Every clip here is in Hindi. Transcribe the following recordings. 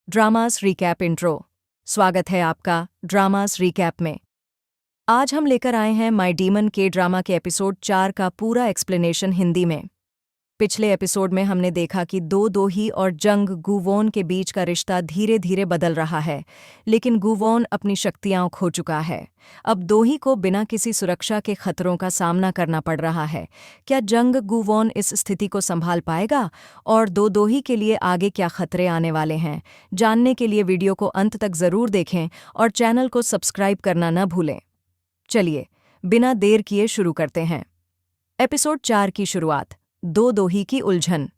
Dramas recap intro. स्वागत है आपका ड्रामास रिकैप में। आज हम लेकर आए हैं माय डीमन के ड्रामा के एपिसोड 4 का पूरा एक्सप्लेनेशन हिंदी में। पिछले एपिसोड में हमने देखा कि दोही और जंग गूवोन के बीच का रिश्ता धीरे धीरे बदल रहा है, लेकिन गूवोन अपनी शक्तियां खो चुका है। अब दोही को बिना किसी सुरक्षा के खतरों का सामना करना पड़ रहा है। क्या जंग गूवोन इस स्थिति को संभाल पाएगा और दोही के लिए आगे क्या खतरे आने वाले हैं? जानने के लिए वीडियो को अंत तक जरूर देखें और चैनल को सब्सक्राइब करना न भूलें। चलिए बिना देर किए शुरू करते हैं। एपिसोड 4 की शुरुआत, दोही की उलझन।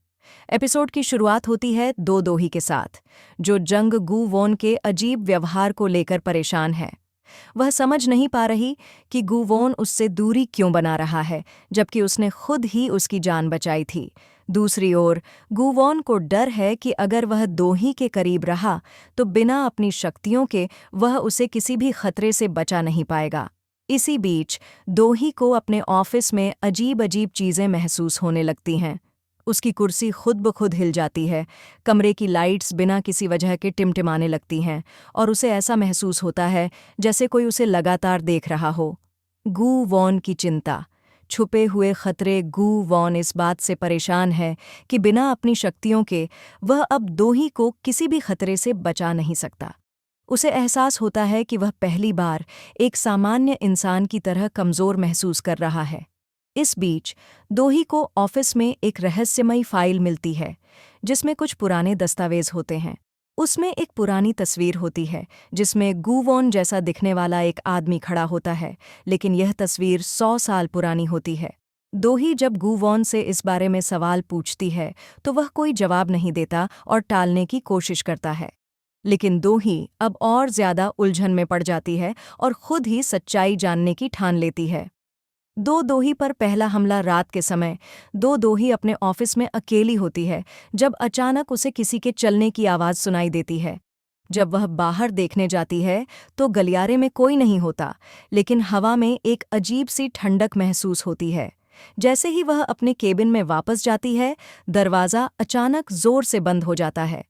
एपिसोड की शुरुआत होती है दोही के साथ, जो जंग गूवोन के अजीब व्यवहार को लेकर परेशान है। वह समझ नहीं पा रही कि गूवोन उससे दूरी क्यों बना रहा है, जबकि उसने खुद ही उसकी जान बचाई थी। दूसरी ओर गूवोन को डर है कि अगर वह दोही के करीब रहा तो बिना अपनी शक्तियों के वह उसे किसी भी खतरे से बचा नहीं पाएगा। इसी बीच दोही को अपने ऑफिस में अजीब अजीब चीज़ें महसूस होने लगती हैं। उसकी कुर्सी खुद ब खुद हिल जाती है, कमरे की लाइट्स बिना किसी वजह के टिमटिमाने लगती हैं और उसे ऐसा महसूस होता है जैसे कोई उसे लगातार देख रहा हो। गूवोन की चिंता, छुपे हुए खतरे। गूवोन इस बात से परेशान है कि बिना अपनी शक्तियों के वह अब दोही को किसी भी खतरे से बचा नहीं सकता। उसे एहसास होता है कि वह पहली बार एक सामान्य इंसान की तरह कमज़ोर महसूस कर रहा है। इस बीच दोही को ऑफिस में एक रहस्यमयी फाइल मिलती है, जिसमें कुछ पुराने दस्तावेज होते हैं। उसमें एक पुरानी तस्वीर होती है जिसमें गूवोन जैसा दिखने वाला एक आदमी खड़ा होता है, लेकिन यह तस्वीर 100 साल पुरानी होती है। दोही जब गूवोन से इस बारे में सवाल पूछती है तो वह कोई जवाब नहीं देता और टालने की कोशिश करता है। लेकिन दोही अब और ज्यादा उलझन में पड़ जाती है और खुद ही सच्चाई जानने की ठान लेती है। दोही पर पहला हमला रात के समय। दोही अपने ऑफिस में अकेली होती है जब अचानक उसे किसी के चलने की आवाज़ सुनाई देती है। जब वह बाहर देखने जाती है तो गलियारे में कोई नहीं होता, लेकिन हवा में एक अजीब सी ठंडक महसूस होती है। जैसे ही वह अपने केबिन में वापस जाती है, दरवाज़ा अचानक जोर से बंद हो जाता है।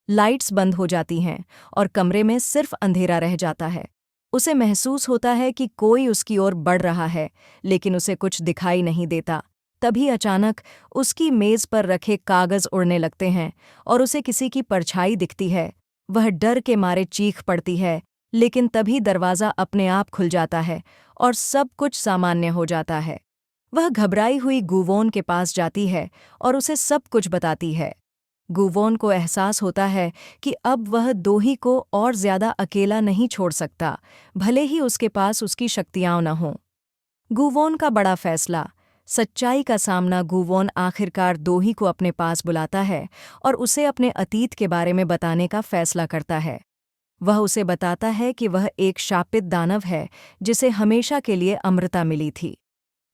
लाइट्स बंद हो जाती हैं और कमरे में सिर्फ अंधेरा रह जाता है। उसे महसूस होता है कि कोई उसकी ओर बढ़ रहा है, लेकिन उसे कुछ दिखाई नहीं देता। तभी अचानक उसकी मेज़ पर रखे कागज़ उड़ने लगते हैं और उसे किसी की परछाई दिखती है। वह डर के मारे चीख पड़ती है, लेकिन तभी दरवाज़ा अपने आप खुल जाता है और सब कुछ सामान्य हो जाता है। वह घबराई हुई गूवोन के पास जाती है और उसे सब कुछ बताती है। गूवोन को एहसास होता है कि अब वह दोही को और ज्यादा अकेला नहीं छोड़ सकता, भले ही उसके पास उसकी शक्तियां न हों। गूवोन का बड़ा फैसला, सच्चाई का सामना। गूवोन आखिरकार दोही को अपने पास बुलाता है और उसे अपने अतीत के बारे में बताने का फैसला करता है। वह उसे बताता है कि वह एक शापित दानव है जिसे हमेशा के लिए अमृता मिली थी,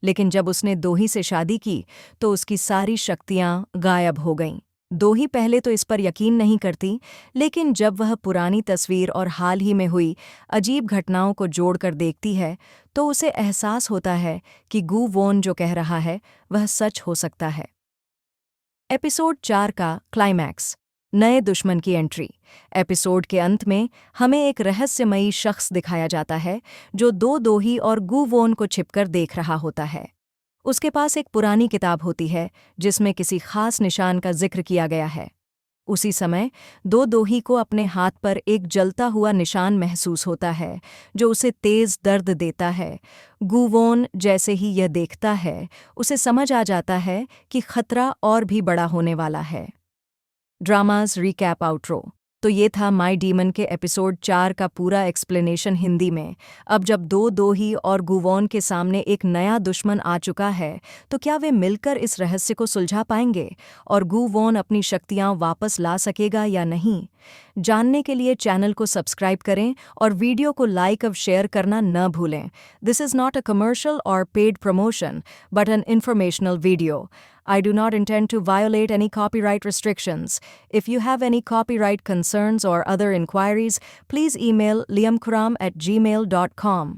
लेकिन जब उसने दोही से शादी की तो उसकी सारी शक्तियां गायब हो गईं। दोही पहले तो इस पर यकीन नहीं करती, लेकिन जब वह पुरानी तस्वीर और हाल ही में हुई अजीब घटनाओं को जोड़कर देखती है तो उसे एहसास होता है कि गूवोन जो कह रहा है वह सच हो सकता है। एपिसोड 4 का क्लाइमैक्स, नए दुश्मन की एंट्री। एपिसोड के अंत में हमें एक रहस्यमयी शख्स दिखाया जाता है जो दोही और गूवोन को छिपकर देख रहा होता है। उसके पास एक पुरानी किताब होती है जिसमें किसी खास निशान का जिक्र किया गया है। उसी समय दोही को अपने हाथ पर एक जलता हुआ निशान महसूस होता है जो उसे तेज दर्द देता है। गूवोन जैसे ही यह देखता है, उसे समझ आ जाता है कि खतरा और भी बड़ा होने वाला है। Dramas recap outro. तो ये था माय डीमन के एपिसोड 4 का पूरा एक्सप्लेनेशन हिंदी में। अब जब दोही और गूवोन के सामने एक नया दुश्मन आ चुका है, तो क्या वे मिलकर इस रहस्य को सुलझा पाएंगे और गूवोन अपनी शक्तियां वापस ला सकेगा या नहीं? जानने के लिए चैनल को सब्सक्राइब करें और वीडियो को लाइक और शेयर करना न भूलें। This is not a commercial और paid promotion, but an informational video. I do not intend to violate any copyright restrictions. If you have any copyright concerns or other inquiries, please email liamkuram@gmail.com.